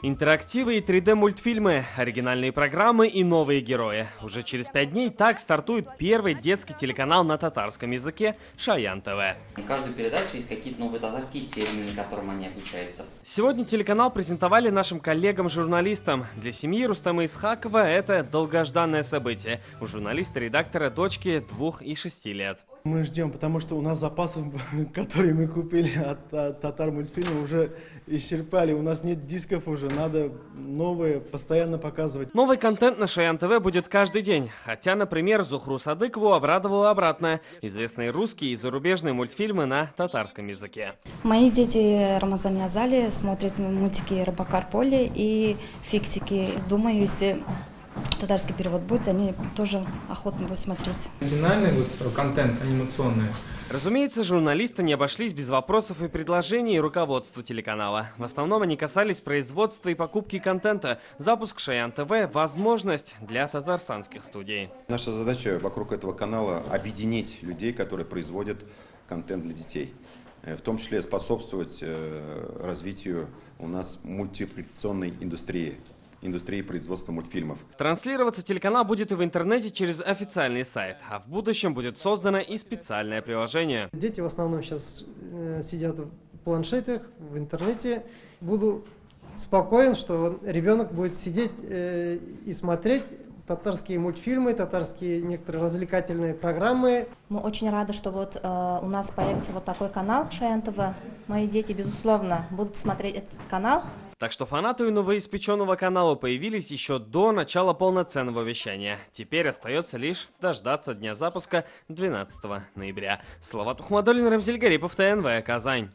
Интерактивы и 3D-мультфильмы, оригинальные программы и новые герои. Уже через 5 дней так стартует первый детский телеканал на татарском языке «Шаян ТВ». На каждую передачу есть какие-то новые татарские термины, которым они обучаются. Сегодня телеканал презентовали нашим коллегам-журналистам. Для семьи Рустама Исхакова это долгожданное событие. У журналиста-редактора дочки 2 и 6 лет. Мы ждем, потому что у нас запасов, которые мы купили от татар-мультфильма, уже исчерпали. У нас нет дисков уже, надо новые постоянно показывать. Новый контент на Шаян ТВ будет каждый день. Хотя, например, Зухру Садыкову обрадовало обратное. Известные русские и зарубежные мультфильмы на татарском языке. Мои дети Рамазан Язали смотрят мультики «Робокар Полли» и «Фиксики». Думаю, если татарский перевод будет, они тоже охотно будут смотреть. Оригинальный контент анимационный. Разумеется, журналисты не обошлись без вопросов и предложений руководству телеканала. В основном они касались производства и покупки контента. Запуск Шаян ТВ – возможность для татарстанских студий. Наша задача вокруг этого канала – объединить людей, которые производят контент для детей. В том числе способствовать развитию у нас мультипликационной индустрии производства мультфильмов. Транслироваться телеканал будет и в интернете через официальный сайт, а в будущем будет создано и специальное приложение. Дети в основном сейчас сидят в планшетах, в интернете. Буду спокоен, что ребенок будет сидеть и смотреть татарские мультфильмы, татарские некоторые развлекательные программы. Мы очень рады, что у нас появится такой канал Шаян ТВ. Мои дети, безусловно, будут смотреть этот канал. Так что фанаты новоиспеченного канала появились еще до начала полноценного вещания. Теперь остается лишь дождаться дня запуска 12 ноября. Салават Ухмадуллин, Рамзиль Гарипов, ТНВ, Казань.